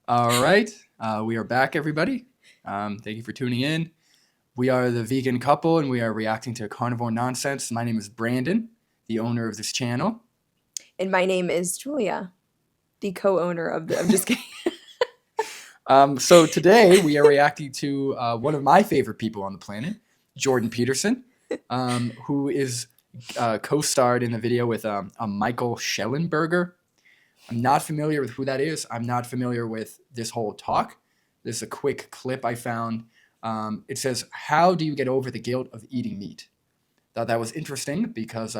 All right, we are back, everybody. Thank you for tuning in. We are the vegan couple, and we are reacting to carnivore nonsense. My name is Brandon, the owner of this channel. And my name is Julia, the co-owner of the. I'm just kidding. So today we are reacting to one of my favorite people on the planet, Jordan Peterson, who is co-starred in the video with a Michael Schellenberger. I'm not familiar with who that is. I'm not familiar with this whole talk. This is a quick clip I found. It says, "How do you get over the guilt of eating meat?" Thought that was interesting because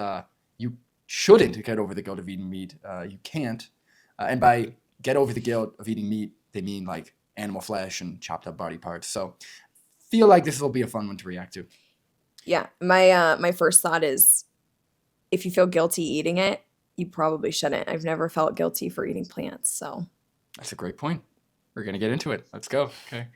you shouldn't get over the guilt of eating meat. You can't. And by get over the guilt of eating meat, they mean like animal flesh and chopped up body parts. So feel like this will be a fun one to react to. Yeah, my first thought is, if you feel guilty eating it, you probably shouldn't. I've never felt guilty for eating plants, so. That's a great point. We're going to get into it. Let's go. Okay.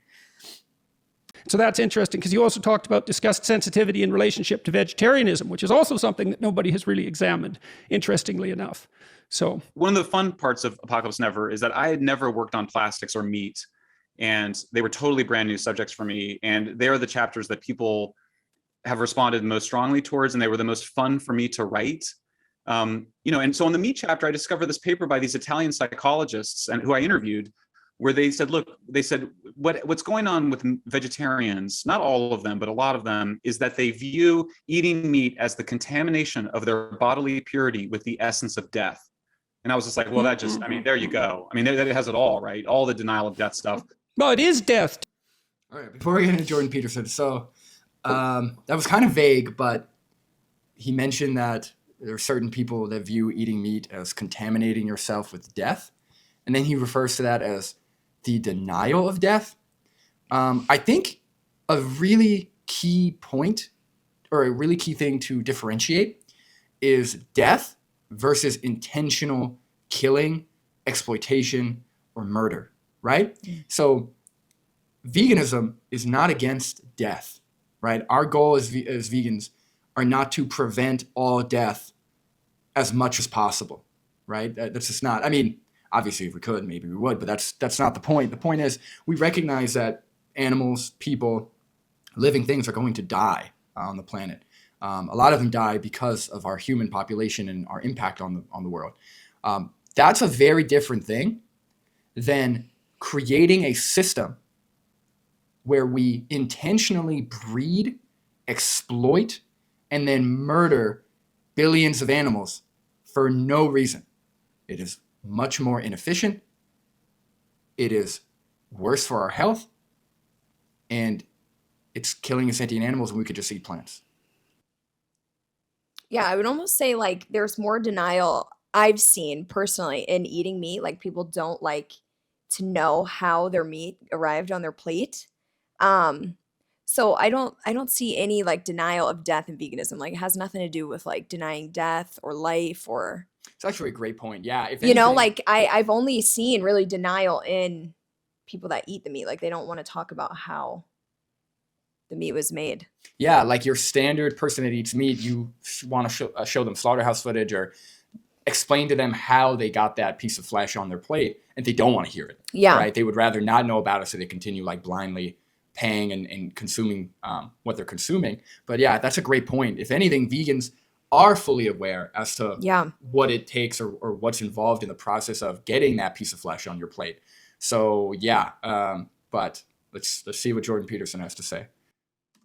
So that's interesting because you also talked about discussed sensitivity in relationship to vegetarianism, which is also something that nobody has really examined, interestingly enough. So one of the fun parts of Apocalypse Never is that I had never worked on plastics or meat, and they were totally brand new subjects for me. And they are the chapters that people have responded most strongly towards, and they were the most fun for me to write. And so on the meat chapter, I discovered this paper by these Italian psychologists and who I interviewed, where they said, what's going on with vegetarians, not all of them, but a lot of them, is that they view eating meat as the contamination of their bodily purity with the essence of death. And I was just like, well, there you go. I mean, that has it all, right? All the denial of death stuff. Well, it is death. All right, before we get into Jordan Peterson, so that was kind of vague, but he mentioned that there are certain people that view eating meat as contaminating yourself with death. And then he refers to that as the denial of death. I think a really key point, or a really key thing to differentiate, is death versus intentional killing, exploitation, or murder, right? So veganism is not against death, right? Our goal as vegans are not to prevent all death as much as possible, right? That's just not, I mean, obviously if we could, maybe we would, but that's not the point. The point is we recognize that animals, people, living things are going to die on the planet. A lot of them die because of our human population and our impact on the world. That's a very different thing than creating a system where we intentionally breed, exploit, and then murder billions of animals for no reason. It is much more inefficient. It is worse for our health. And it's killing sentient animals when we could just eat plants. Yeah, I would almost say like there's more denial I've seen personally in eating meat. Like people don't like to know how their meat arrived on their plate. So I don't see any like denial of death in veganism. Like it has nothing to do with like denying death or life or. It's actually a great point. Yeah. If You know, anything, like I've only seen really denial in people that eat the meat. Like they don't want to talk about how the meat was made. yeah, like your standard person that eats meat, you want to show them slaughterhouse footage or explain to them how they got that piece of flesh on their plate, and they don't want to hear it. Yeah. Right? They would rather not know about it, so they continue like blindly paying and consuming what they're consuming. But yeah, that's a great point. If anything, vegans are fully aware as to what it takes or what's involved in the process of getting that piece of flesh on your plate. So yeah, but let's see what Jordan Peterson has to say.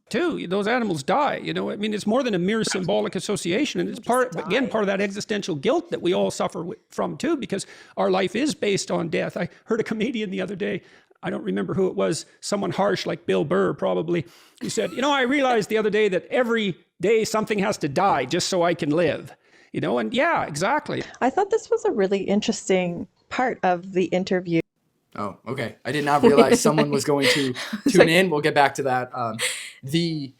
Too, those animals die. I mean, it's more than a mere symbolic association, and it's part of that existential guilt that we all suffer from too, because our life is based on death. I heard a comedian the other day, I don't remember who it was, someone harsh like Bill Burr probably, who said, I realized the other day that every day something has to die just so I can live. And yeah, exactly. I thought this was a really interesting part of the interview. Oh, okay. I did not realize someone was going to tune in. We'll get back to that. The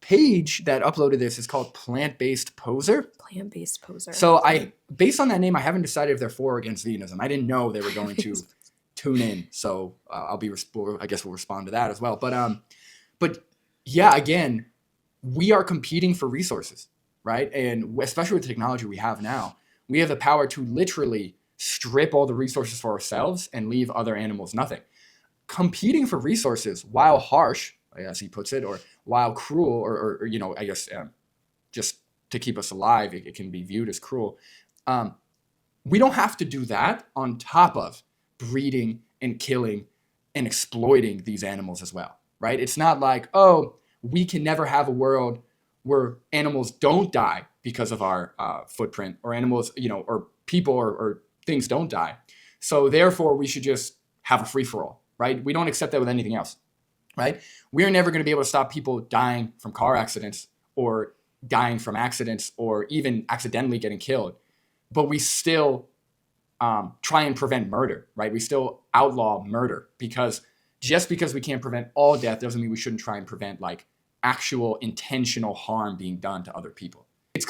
page that uploaded this is called Plant-Based Poser. Plant-Based Poser. So based on that name, I haven't decided if they're for or against veganism. I didn't know they were going to tune in. So I guess we'll respond to that as well. But yeah, again, we are competing for resources, right? And especially with the technology we have now, we have the power to literally strip all the resources for ourselves and leave other animals nothing. Competing for resources, while harsh, as he puts it, or while cruel, or I guess just to keep us alive, it can be viewed as cruel. We don't have to do that on top of breeding and killing and exploiting these animals as well, right? It's not like, oh, we can never have a world where animals don't die because of our footprint, or animals, or people or things don't die. So therefore, we should just have a free-for-all, right? We don't accept that with anything else, right? We're never going to be able to stop people dying from car accidents or dying from accidents or even accidentally getting killed. But we still try and prevent murder, right? We still outlaw murder, because just because we can't prevent all death doesn't mean we shouldn't try and prevent like actual intentional harm being done to other people. That's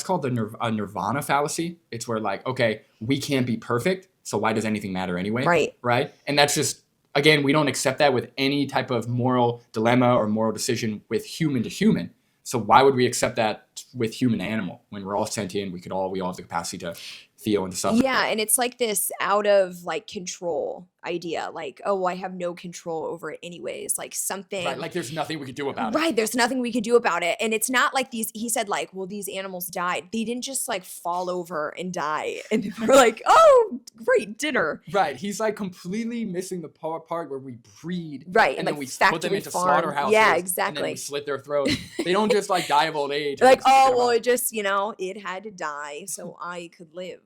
called a nirvana fallacy. It's where like, okay, we can't be perfect, so why does anything matter anyway? Right? And that's just, again, we don't accept that with any type of moral dilemma or moral decision with human to human. So why would we accept that with human to animal when we're all sentient? We all have the capacity to feel and to suffer. Yeah, and it's like this out of like control idea, like, oh, well, I have no control over it anyways, like something. Right, like there's nothing we could do about it. Right, there's nothing we could do about it. And it's not like he said like, well, these animals died. They didn't just like fall over and die. And we're like, oh, great, dinner. Right, he's like completely missing the part where we breed. Right, and like then we factory put them into farm. slaughterhouses. Yeah, And exactly. then we slit their throats. They don't just like die of old age. Like, oh, well, it just, it had to die so I could live.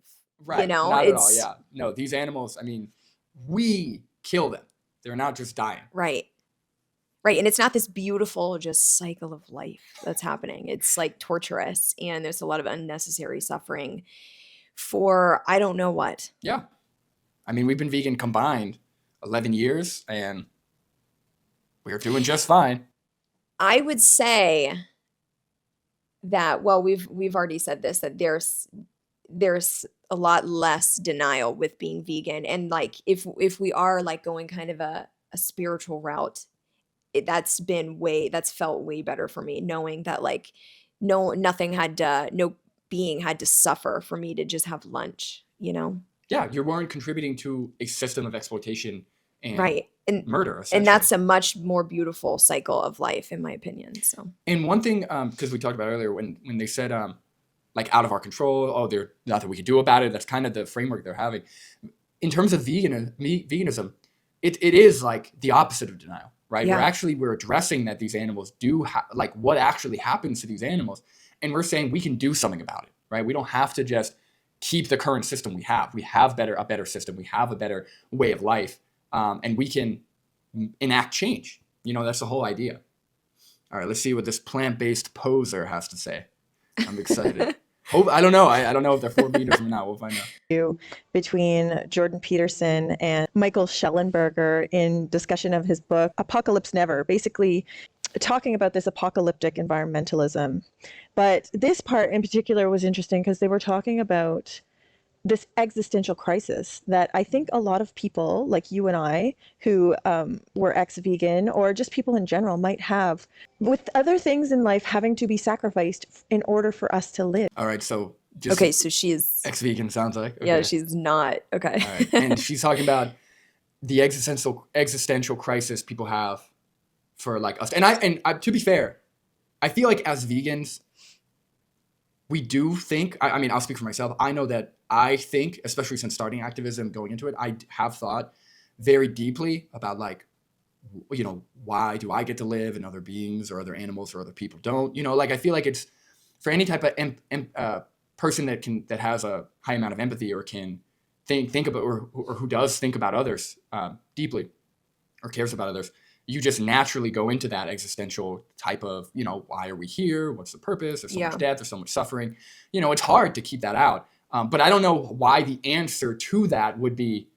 Right, not at all, yeah. No, these animals, I mean, we kill them. They're not just dying. Right. Right. And it's not this beautiful just cycle of life that's happening. It's like torturous, and there's a lot of unnecessary suffering for I don't know what. Yeah. I mean, we've been vegan combined 11 years, and we're doing just fine. I would say that, well, we've already said this, that there's a lot less denial with being vegan. And like if we are like going kind of a spiritual route, that's felt way better for me, knowing that like no being had to suffer for me to just have lunch, Yeah, you weren't contributing to a system of exploitation and right. And murder, and that's a much more beautiful cycle of life, in my opinion. So, and one thing, because we talked about earlier when they said like out of our control, oh, there's nothing we can do about it. That's kind of the framework they're having. In terms of veganism, it is like the opposite of denial, right? Yeah. We're addressing that these animals do like what actually happens to these animals, and we're saying we can do something about it, right? We don't have to just keep the current system we have. We have a better system. We have a better way of life, and we can enact change. That's the whole idea. All right, let's see what this plant-based poser has to say. I'm excited. I don't know. I don't know if they're for veganism or not. We'll find out. Between Jordan Peterson and Michael Schellenberger in discussion of his book, Apocalypse Never, basically talking about this apocalyptic environmentalism. But this part in particular was interesting because they were talking about this existential crisis that I think a lot of people like you and I who were ex-vegan, or just people in general, might have, with other things in life having to be sacrificed in order for us to live. All right, so okay, so she's ex-vegan, sounds like. Okay. Yeah, she's not. Okay. All right. And she's talking about the existential crisis people have for like us. And I to be fair, I feel like as vegans, we do think, I mean, I'll speak for myself. I know that I think, especially since starting activism, going into it, I have thought very deeply about like, why do I get to live and other beings or other animals or other people don't? Like I feel like it's for any type of person that has a high amount of empathy or can think about or who does think about others deeply or cares about others. You just naturally go into that existential type of, why are we here? What's the purpose? There's so much death. There's so much suffering. It's hard to keep that out. But I don't know why the answer to that would be,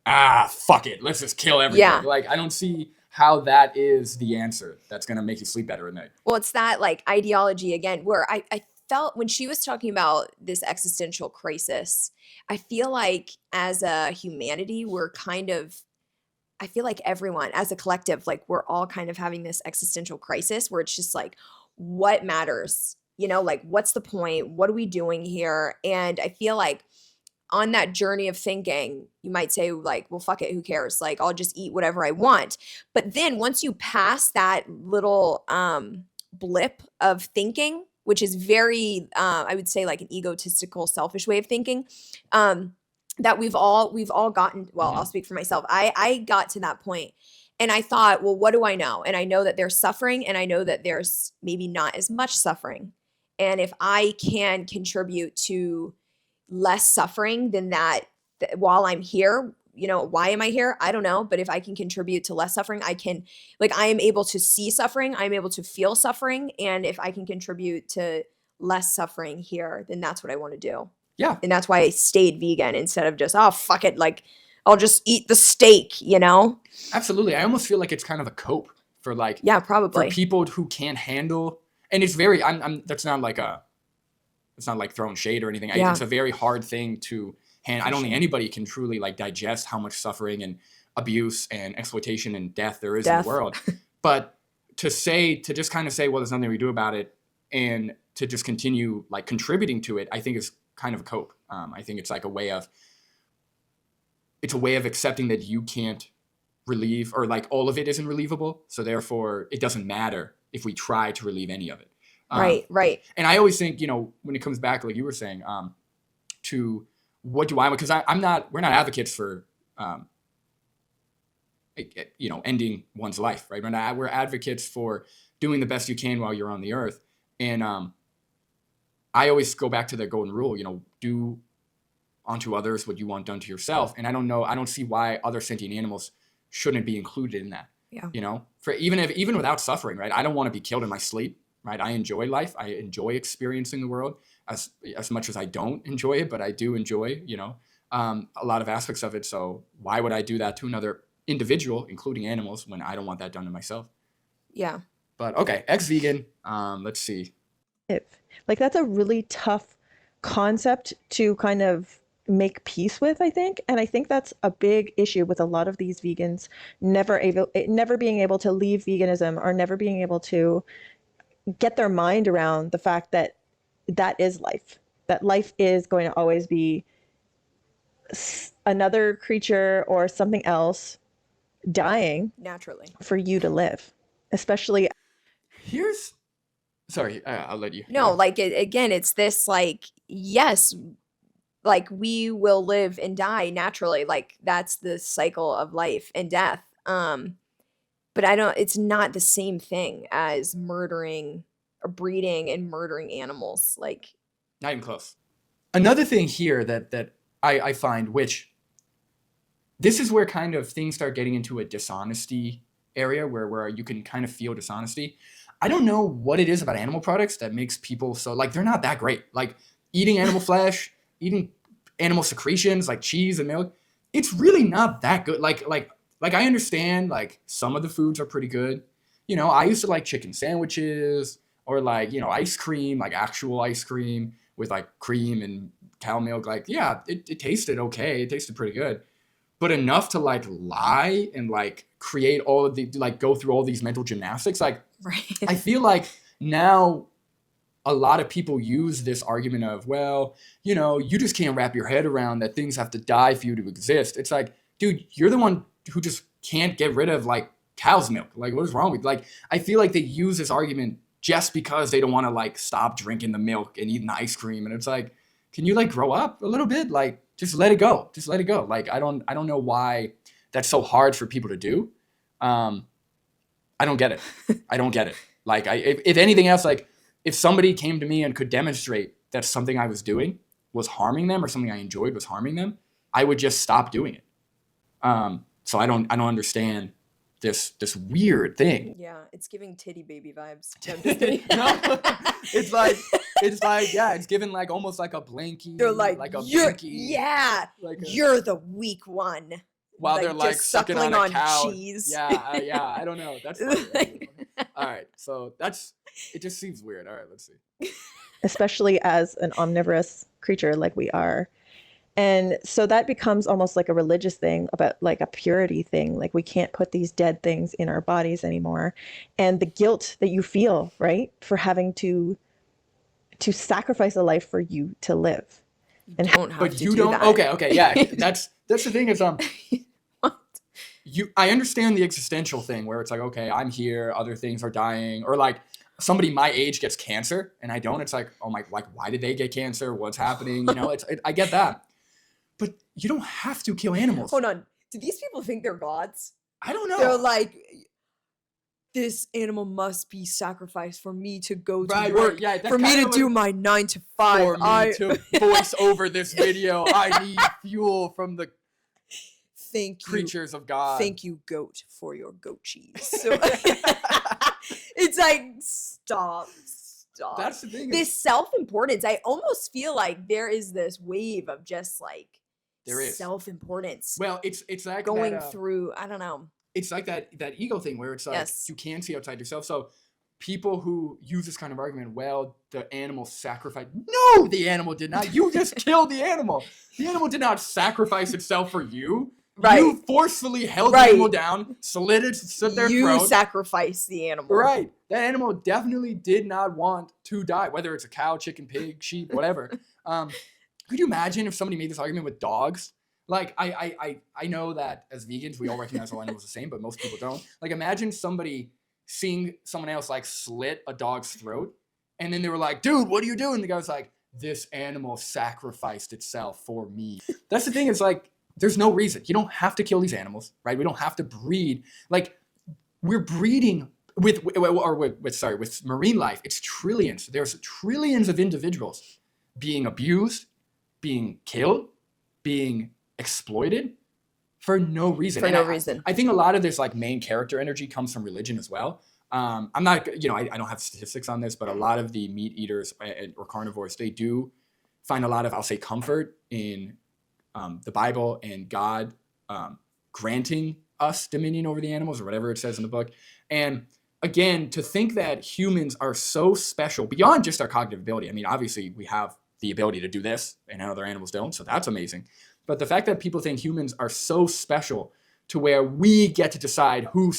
fuck it. Let's just kill everything. Yeah. Like, I don't see how that is the answer that's going to make you sleep better at night. Well, it's that like ideology again, where I felt when she was talking about this existential crisis, I feel like as a humanity, I feel like everyone as a collective, like we're all kind of having this existential crisis where it's just like, what matters? Like, what's the point? What are we doing here? And I feel like on that journey of thinking, you might say like, well, fuck it, who cares? Like, I'll just eat whatever I want. But then once you pass that little blip of thinking, which is very, I would say like an egotistical, selfish way of thinking, that we've all gotten, well, I'll speak for myself. I got to that point and I thought, well, what do I know? And I know that there's suffering and I know that there's maybe not as much suffering. And if I can contribute to less suffering than that, while I'm here, you know, why am I here? I don't know. But if I can contribute to less suffering, I can, like, I am able to see suffering. I'm able to feel suffering. And if I can contribute to less suffering here, then that's what I want to do. Yeah. And that's why I stayed vegan instead of just, oh, fuck it. Like, I'll just eat the steak, you know? Absolutely. I almost feel like it's kind of a cope for like, yeah, probably for people who can't handle, and it's very, that's not like it's not like throwing shade or anything. Yeah. It's a very hard thing to handle. I don't think anybody can truly like digest how much suffering and abuse and exploitation and death there is in the world. But to just kind of say, well, there's nothing we do about it, and to just continue like contributing to it, I think is kind of a cope. I think it's like a way of accepting that you can't relieve, or like all of it isn't relievable. So therefore it doesn't matter if we try to relieve any of it. Right. And I always think, you know, when it comes back, like you were saying, to what do I want? Because we're not advocates for, you know, ending one's life, right? We're advocates for doing the best you can while you're on the earth. And I always go back to the golden rule, you know, do unto others what you want done to yourself. And I don't see why other sentient animals shouldn't be included in that. Yeah. You know, for even without suffering, right? I don't want to be killed in my sleep. Right. I enjoy life. I enjoy experiencing the world as much as I don't enjoy it, but I do enjoy, you know, a lot of aspects of it. So why would I do that to another individual, including animals, when I don't want that done to myself? Yeah. But okay, ex-vegan. Let's see. Like that's a really tough concept to kind of make peace with, I think. And I think that's a big issue with a lot of these vegans never being able to leave veganism, or never being able to get their mind around the fact that that is life, that life is going to always be another creature or something else dying naturally for you to live. Especially sorry, I'll let you. no, like again, it's this like, yes, like we will live and die naturally, like that's the cycle of life and death. But it's not the same thing as murdering or breeding and murdering animals. Like, not even close. Another thing here that I find, which this is where kind of things start getting into a dishonesty area where you can kind of feel dishonesty. I don't know what it is about animal products that makes people so, like, they're not that great. Like eating animal flesh, eating animal secretions like cheese and milk, it's really not that good. Like I understand, like, some of the foods are pretty good. You know, I used to like chicken sandwiches, or like, you know, ice cream, like actual ice cream with like cream and cow milk. Like, yeah, it tasted okay. It tasted pretty good. But enough to like lie and like create all of the, like go through all these mental gymnastics. Like, right. I feel like now a lot of people use this argument of, well, you know, you just can't wrap your head around that things have to die for you to exist. It's like, dude, you're the one who just can't get rid of like cow's milk. Like, what is wrong with, like, I feel like they use this argument just because they don't want to like stop drinking the milk and eating the ice cream. And it's like, can you like grow up a little bit? Like, just let it go. Just let it go. Like, I don't know why that's so hard for people to do. I don't get it. I don't get it. Like, if anything else, like if somebody came to me and could demonstrate that something I was doing was harming them, or something I enjoyed was harming them, I would just stop doing it. So I don't understand this weird thing. Yeah, it's giving titty baby vibes. No, I'm just kidding. No, it's like, yeah, it's given like almost like a blankie. They're like a you're, blankie. yeah, Like you're the weak one. While they're like just sucking on suckling a cow. cheese. Yeah, I don't know. That's funny. All right, so it just seems weird. All right, let's see. Especially as an omnivorous creature like we are. And so that becomes almost like a religious thing, about like a purity thing. Like, we can't put these dead things in our bodies anymore. And the guilt that you feel, right, for having to sacrifice a life for you to live. And don't have But to you do don't. that. Okay, yeah. That's the thing is What? I understand the existential thing where it's like, okay, I'm here, other things are dying, or like somebody my age gets cancer and I don't. It's like, oh my, like why did they get cancer? What's happening? You know, I get that, but you don't have to kill animals. Hold on. Do these people think they're gods? I don't know. They're like, this animal must be sacrificed for me to go to Right, work, yeah, that's for me kinda to what- do my 9 to 5. for me to voice over this video. I need fuel from the Thank you. creatures of God. Thank you, goat, for your goat cheese. So it's like, stop. That's the thing. This self-importance, I almost feel like there is this wave of just like There is. self-importance Well, it's like going that, through, I don't know. it's like that ego thing where it's like Yes. you can see outside yourself. So people who use this kind of argument, well, the animal sacrificed. No, the animal did not. You just killed the animal. The animal did not sacrifice itself for you. Right. You forcefully held Right. the animal down, slit their You throat. sacrifice the animal. Right. That animal definitely did not want to die, whether it's a cow, chicken, pig, sheep, whatever. Could you imagine if somebody made this argument with dogs? Like, I know that as vegans, we all recognize all animals the same, but most people don't. Like, imagine somebody seeing someone else, like, slit a dog's throat, and then they were like, dude, what are you doing? The guy was like, this animal sacrificed itself for me. That's the thing, is like, there's no reason. You don't have to kill these animals, right? We don't have to breed. Like, we're breeding with marine life. It's trillions. There's trillions of individuals being abused, being killed, being exploited for no reason. For And no reason. I think a lot of this like main character energy comes from religion as well. I'm not, I don't have statistics on this, but a lot of the meat eaters or carnivores, they do find a lot of, I'll say, comfort in the Bible and God granting us dominion over the animals or whatever it says in the book. And again, to think that humans are so special beyond just our cognitive ability. I mean, obviously we have the ability to do this and other animals don't, so that's amazing. But the fact that people think humans are so special to where we get to decide who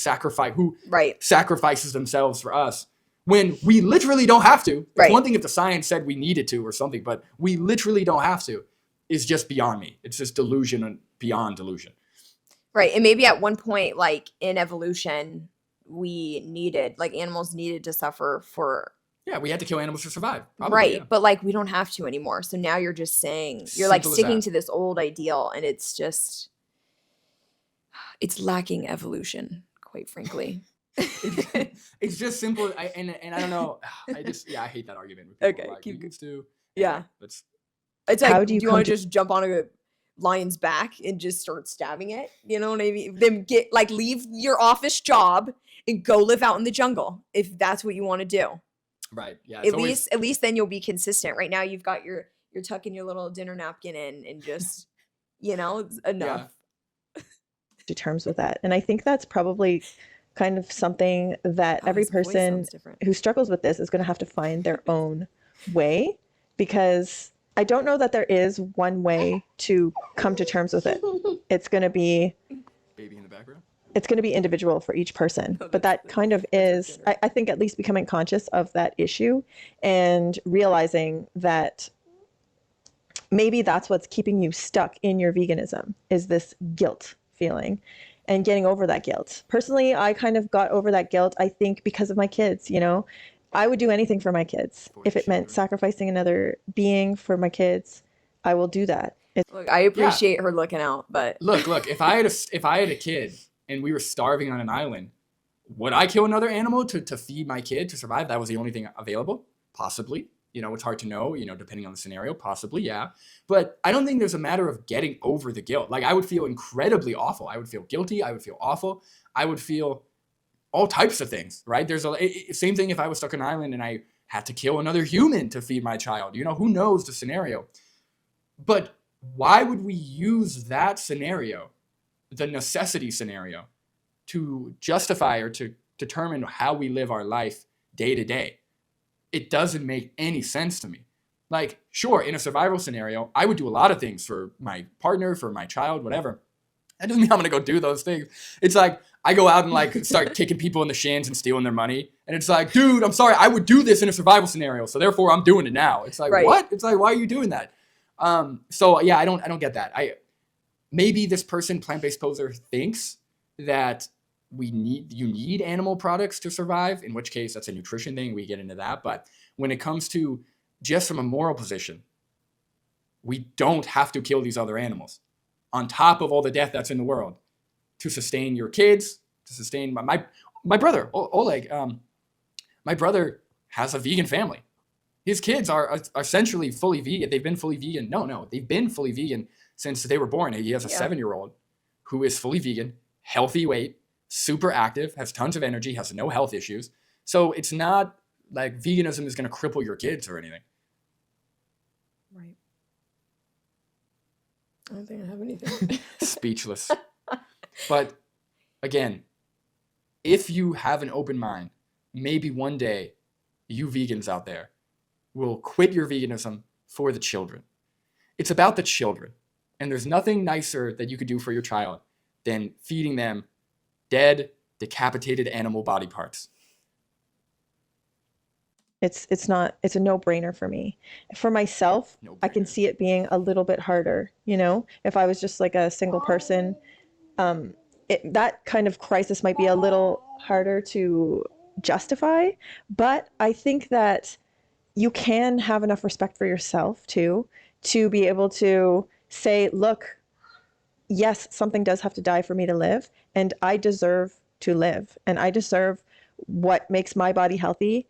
Right. sacrifices themselves for us when we literally don't have to. It's Right. one thing if the science said we needed to or something, but we literally don't have to, is just beyond me. It's just delusion and beyond delusion. Right. And maybe at one point, like in evolution, animals needed to suffer for. Yeah, we had to kill animals to survive. Probably, Right. yeah. But like, we don't have to anymore. So now you're just saying, you're like Simple as sticking that. to this old ideal, and it's just, it's lacking evolution, quite frankly. It's just simple. And I don't know. I hate that argument. With people Okay, like, keep we used to. Yeah. That's It's like, How do do you you want come to to- just jump on a lion's back and just start stabbing it? You know what I mean? Then leave your office job and go live out in the jungle if that's what you want to do. right. Yeah. At least then you'll be consistent. Right now you've got you're tucking your little dinner napkin in and just, it's enough. to terms with that. And I think that's probably kind of something that Oh, every his voice person sounds different. who struggles with this is going to have to find their own way, because I don't know that there is one way to come to terms with it. It's going to be Baby in the background. it's going to be individual for each person. Oh, But that's that kind of is, I think, at least becoming conscious of that issue and realizing that maybe that's what's keeping you stuck in your veganism, is this guilt feeling and getting over that guilt. Personally, I kind of got over that guilt, I think, because of my kids. I would do anything for my kids. For If your it meant children. sacrificing another being for my kids, I will do that. Look, I appreciate her looking out, but Look. If I had a kid and we were starving on an island, would I kill another animal to feed my kid to survive? That was the only thing available. Possibly. It's hard to know. Depending on the scenario. Possibly, yeah. But I don't think there's a matter of getting over the guilt. Like, I would feel incredibly awful. I would feel guilty. I would feel awful. I would feel all types of things, right? There's same thing if I was stuck on an island and I had to kill another human to feed my child. Who knows the scenario? But why would we use that scenario, the necessity scenario, to justify or to determine how we live our life day to day? It doesn't make any sense to me. Like, sure, in a survival scenario, I would do a lot of things for my partner, for my child, whatever. That doesn't mean I'm going to go do those things. It's like, I go out and like start kicking people in the shins and stealing their money. And it's like, dude, I'm sorry, I would do this in a survival scenario. So therefore I'm doing it now. It's like, Right. what? It's like, why are you doing that? So yeah, I don't get that. Maybe this person, plant-based poser, thinks that you need animal products to survive, in which case that's a nutrition thing. We get into that. But when it comes to just from a moral position, we don't have to kill these other animals on top of all the death that's in the world to sustain your kids, to sustain my brother, Oleg. My brother has a vegan family. His kids are essentially fully vegan. They've been fully vegan. No, they've been fully vegan since they were born. He has a 7-year-old who is fully vegan, healthy weight, super active, has tons of energy, has no health issues. So it's not like veganism is going to cripple your kids or anything. Right. I don't think I have anything. Speechless. But again, if you have an open mind, maybe one day you vegans out there will quit your veganism for the children. It's about the children. And there's nothing nicer that you could do for your child than feeding them dead, decapitated animal body parts. It's a no-brainer for me. For myself, I can see it being a little bit harder, if I was just like a single person, that kind of crisis might be a little harder to justify, but I think that you can have enough respect for yourself too, to be able to say, look, yes, something does have to die for me to live, and I deserve to live, and I deserve what makes my body healthy.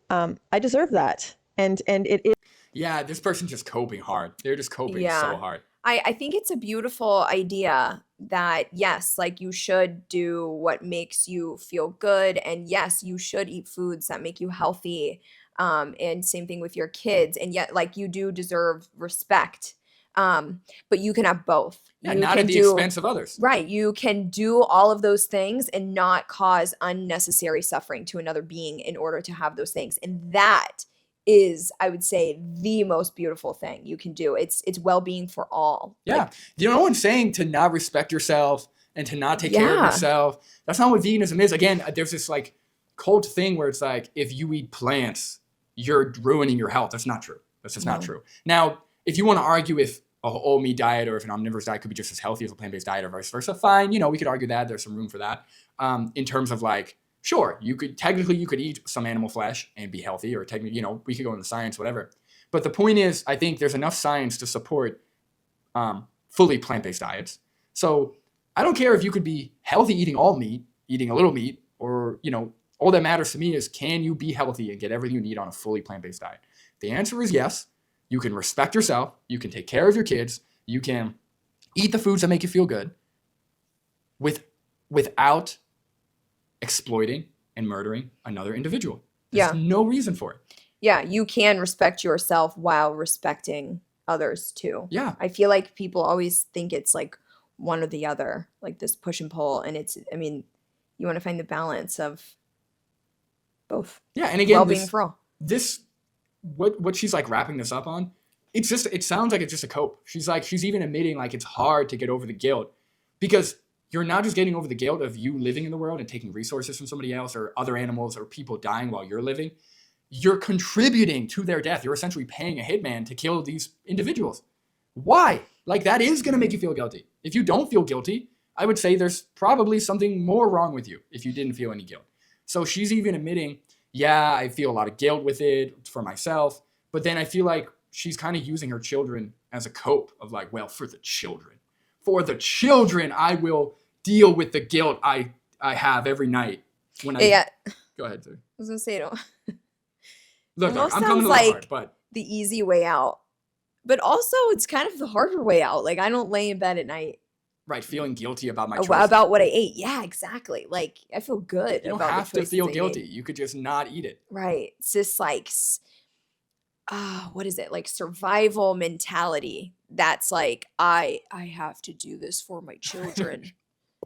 I deserve that. And it is. Yeah, this person's just coping hard. They're just coping so hard. I think it's a beautiful idea that, yes, like you should do what makes you feel good. And yes, you should eat foods that make you healthy. And same thing with your kids. And yet, like, you do deserve respect. But you can have both. Yeah, you not at the expense of others. Right. You can do all of those things and not cause unnecessary suffering to another being in order to have those things. And that is, I would say, the most beautiful thing you can do. It's well-being for all. Yeah. Like, no one's saying to not respect yourself and to not take care of yourself. That's not what veganism is. Again, there's this like cult thing where it's like, if you eat plants, you're ruining your health. That's not true. That's just not true. Now, if you want to argue if a whole meat diet or if an omnivorous diet could be just as healthy as a plant-based diet or vice versa, fine. We could argue that. There's some room for that. In terms of like, sure, you could eat some animal flesh and be healthy, or technically, we could go into science, whatever. But the point is, I think there's enough science to support fully plant-based diets. So I don't care if you could be healthy eating all meat, eating a little meat, or, all that matters to me is, can you be healthy and get everything you need on a fully plant-based diet? The answer is yes. You can respect yourself. You can take care of your kids. You can eat the foods that make you feel good without exploiting and murdering another individual. There's no reason for it. Yeah, you can respect yourself while respecting others too. Yeah. I feel like people always think it's like one or the other, like this push and pull. And you want to find the balance of both. Yeah, and again, well-being for all. What she's like wrapping this up on, it sounds like it's just a cope. She's even admitting like it's hard to get over the guilt, because you're not just getting over the guilt of you living in the world and taking resources from somebody else or other animals or people dying while you're living. You're contributing to their death. You're essentially paying a hitman to kill these individuals. Why? Like, that is going to make you feel guilty. If you don't feel guilty, I would say there's probably something more wrong with you if you didn't feel any guilt. So she's even admitting, yeah, I feel a lot of guilt with it for myself. But then I feel like she's kind of using her children as a cope of like, well, for the children, I will deal with the guilt I have every night when I go ahead, sir. I was gonna say, Look, I'm coming to the like hard, but the easy way out, but also it's kind of the harder way out. Like, I don't lay in bed at night, right, feeling guilty about my choices. About what I ate. Yeah, exactly. Like, I feel good. You don't about have the to feel choices I guilty. made. You could just not eat it. Right. It's just like, what is it? Like survival mentality. That's like, I have to do this for my children.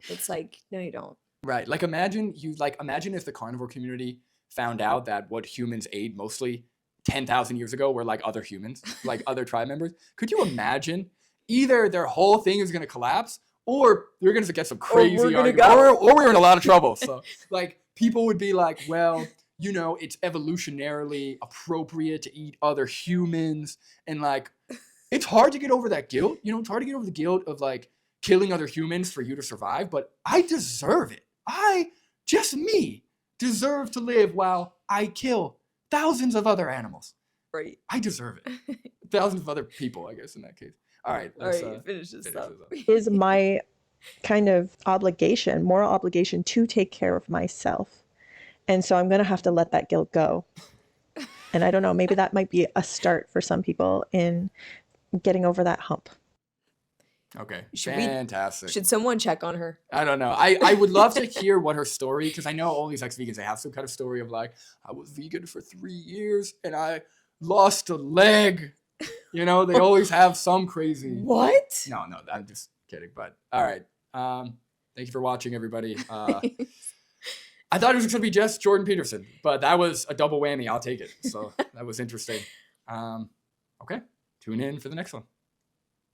It's like, no, you don't. Right. Like, imagine if the carnivore community found out that what humans ate mostly 10,000 years ago were like other humans, like other tribe members. Could you imagine? Either their whole thing is going to collapse, or they're going to get some crazy argument, or we're in a lot of trouble. So like, people would be like, well, it's evolutionarily appropriate to eat other humans, and like, it's hard to get over that guilt. You know, it's hard to get over the guilt of like killing other humans for you to survive, but I deserve it. Just me, deserve to live while I kill thousands of other animals. Right. I deserve it. Thousands of other people, I guess, in that case. All right. All right, finish this up. Is my kind of obligation, moral obligation, to take care of myself. And so I'm going to have to let that guilt go. And I don't know, maybe that might be a start for some people in getting over that hump. Okay. Fantastic. Should someone check on her? I don't know. I would love to hear what her story, because I know all these ex-vegans, they have some kind of story of like, I was vegan for 3 years and I lost a leg. You know, they always have some crazy. What? No, I'm just kidding. But all right. Thank you for watching, everybody. I thought it was going to be just Jordan Peterson, but that was a double whammy. I'll take it. So that was interesting. Okay. Tune in for the next one.